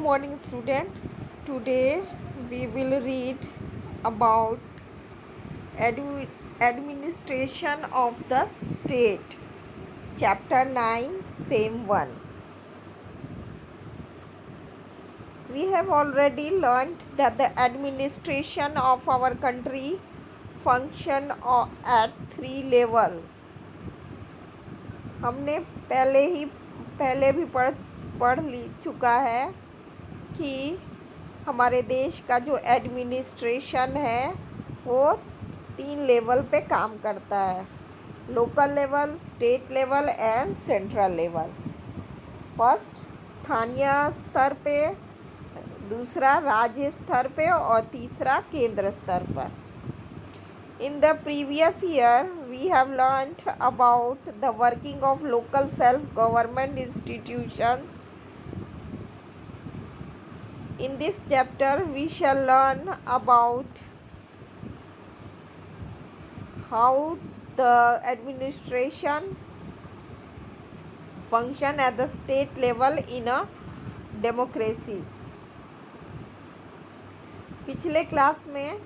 morning, student. Today we will read about administration of the state, chapter 9, same one. We have already learnt that the administration of our country function at 3 levels. हमने पहले भी पढ़ चुका है कि हमारे देश का जो एडमिनिस्ट्रेशन है वो 3 लेवल पे काम करता है, local level, state level and central level. First स्थानीय स्तर पे, दूसरा राज्य स्तर पे और तीसरा केंद्र स्तर पर। In the previous year, we have learnt about the working of local self-government institutions. In this chapter, we shall learn about how the administration function at the state level in a democracy. पिछले class में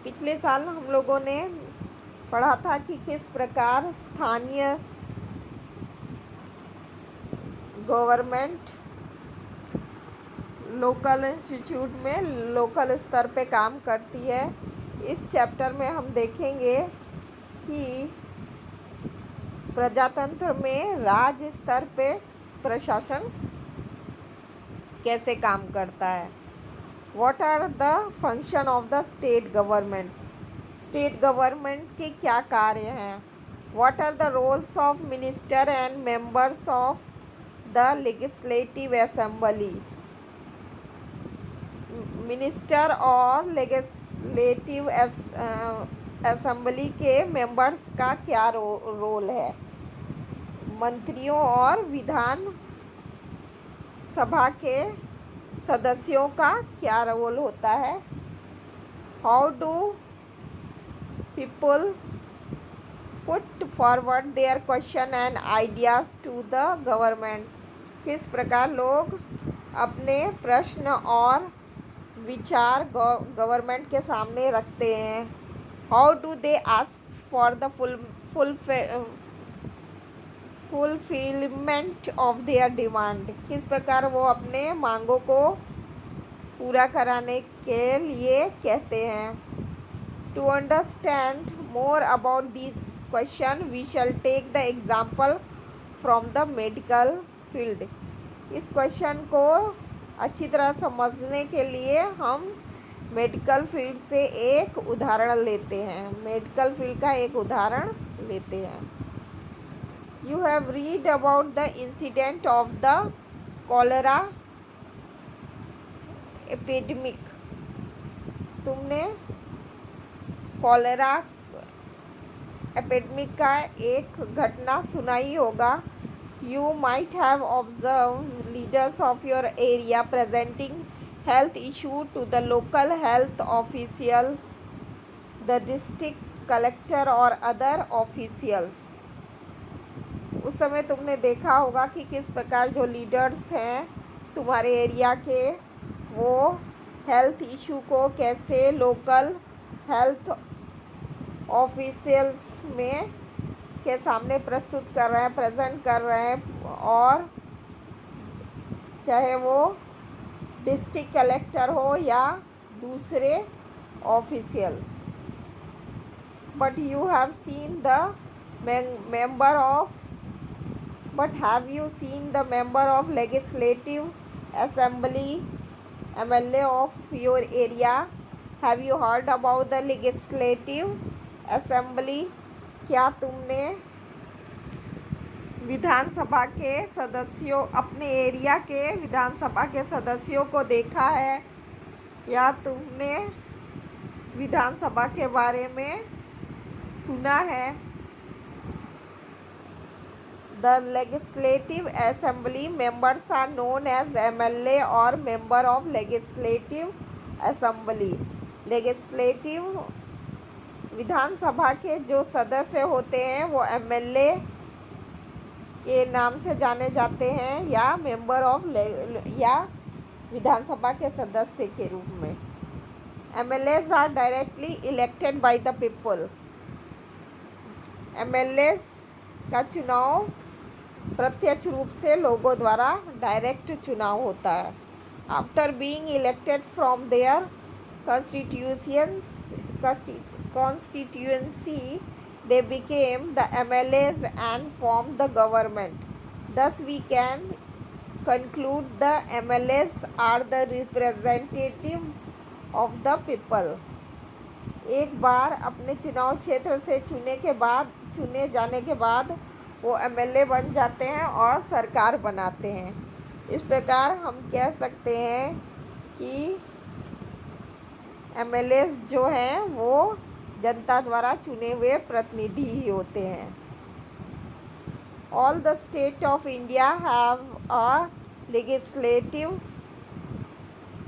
पिछले साल हम लोगों ने पढ़ा था कि किस प्रकार स्थानीय गवर्नमेंट लोकल इंस्टीट्यूट में लोकल स्तर पे काम करती है। इस चैप्टर में हम देखेंगे कि प्रजातंत्र में राज्य स्तर पे प्रशासन कैसे काम करता है। What are the function of the state government? State government के क्या कार्य हैं? What are the roles of minister and members of the legislative assembly? Minister और लेजिस्लेटिव असेंबली के मेंबर्स का क्या रोल है? मंत्रियों और विधान सभा के सदस्यों का क्या रोल होता है? How do people put forward their question and ideas to the government? किस प्रकार लोग अपने प्रश्न और विचार गवर्नमेंट के सामने रखते हैं? How do they ask for the fulfilment of their demand? किस प्रकार वो अपने मांगों को पूरा कराने के लिए कहते हैं? To understand more about this question we shall take the example from the medical field. इस क्वेश्चन को अच्छी तरह समझने के लिए हम मेडिकल फील्ड से एक उदाहरण लेते हैं, मेडिकल फील्ड का एक उदाहरण लेते हैं। You have read about the incident of the cholera epidemic. तुमने कॉलेरा एपिडेमिक का एक घटना सुनाई होगा। You might have observed leaders of your area presenting health issue to the local health official, the district collector or other officials. उस समय तुमने देखा होगा कि किस प्रकार जो लीडर्स हैं तुम्हारे एरिया के, वो हेल्थ इशू को कैसे लोकल हेल्थ ऑफिशियल्स में के सामने प्रस्तुत कर रहे हैं, प्रेजेंट कर रहे हैं, और चाहे वो डिस्ट्रिक्ट कलेक्टर हो या दूसरे officials. But have you seen the member of legislative assembly, MLA of your area? Have you heard about the legislative assembly? क्या तुमने विधानसभा के सदस्यों, अपने एरिया के विधानसभा के सदस्यों को देखा है, या तुमने विधानसभा के बारे में सुना है? The legislative assembly members are known as MLA or member of legislative assembly. Legislative विधानसभा के जो सदस्य होते हैं वो MLA के नाम से जाने जाते हैं या मेंबर ऑफ या विधानसभा के सदस्य के रूप में। MLAs are directly elected by the people. MLAs का चुनाव प्रत्यक्ष रूप से लोगों द्वारा डायरेक्ट चुनाव होता है। After being elected from their constituency, they became the MLAs and formed the government. Thus, we can conclude the MLAs are the representatives of the people. एक बार अपने चुनाव क्षेत्र से चुने जाने के बाद वो MLA बन जाते हैं और सरकार बनाते हैं। इस प्रकार हम कह सकते हैं कि MLAs जो हैं वो जनता द्वारा चुने हुए प्रतिनिधि ही होते हैं। All the state of India have a legislative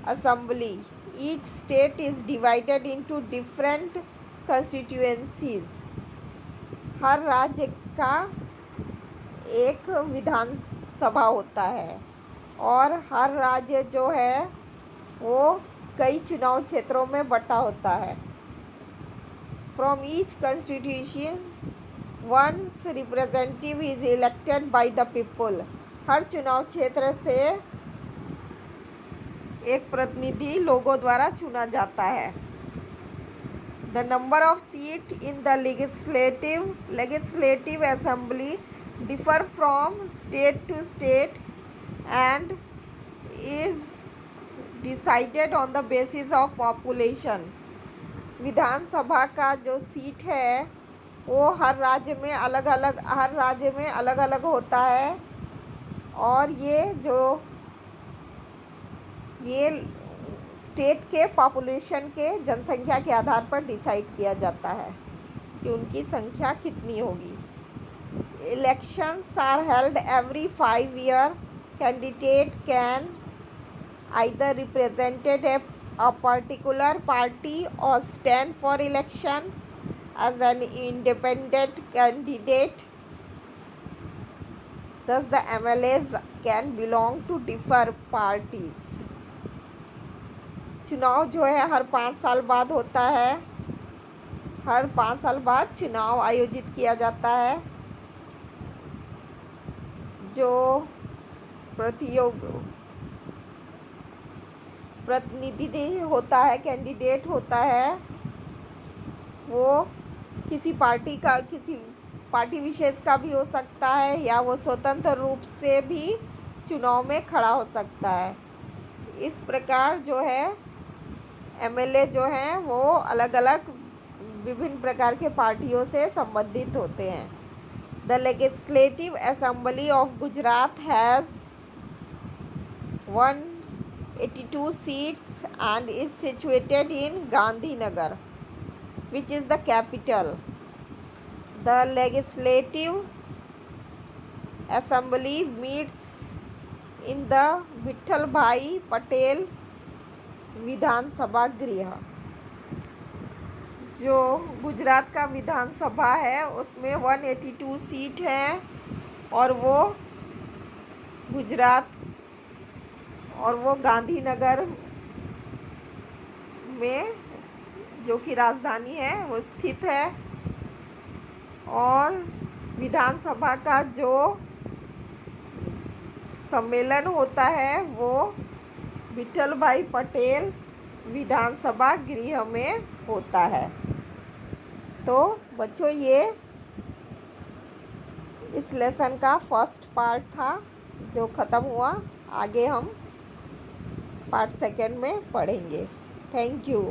assembly. Each state is divided into different constituencies. हर राज्य का एक विधानसभा होता है और हर राज्य जो है वो कई चुनाव क्षेत्रों में बटा होता है। From each constitution, one's representative is elected by the people. हर चुनाव क्षेत्र से एक प्रतिनिधि लोगों द्वारा चुना जाता है। The number of seats in the legislative assembly differ from state to state and is decided on the basis of population. विधानसभा का जो सीट है वो हर राज्य में अलग अलग होता है और ये स्टेट के पॉपुलेशन के जनसंख्या के आधार पर डिसाइड किया जाता है कि उनकी संख्या कितनी होगी। Elections are held every 5 years. Candidate can either represent a particular party or stand for election as an independent candidate. Thus, the MLAs can belong to different parties. चुनाव जो है हर 5 साल बाद होता है। हर 5 साल बाद चुनाव आयोजित किया जाता है। जो प्रतिनिधि होता है, कैंडिडेट होता है, वो किसी पार्टी विशेष का भी हो सकता है या वो स्वतंत्र रूप से भी चुनाव में खड़ा हो सकता है। इस प्रकार जो है MLA जो हैं वो अलग अलग विभिन्न प्रकार के पार्टियों से संबंधित होते हैं। The legislative assembly of Gujarat has 182 seats and is situated in Gandhinagar, which is the capital. The legislative assembly meets in the Vithal bhai Patel विधानसभा गृह। जो गुजरात का विधानसभा है उसमें 182 सीट हैं और वो गांधीनगर में जो कि राजधानी है वो स्थित है। और विधानसभा का जो सम्मेलन होता है वो विठल भाई पटेल विधानसभा गृह में होता है। तो बच्चों ये इस लेसन का फर्स्ट पार्ट था जो ख़त्म हुआ। आगे हम पार्ट सेकंड में पढ़ेंगे। Thank you.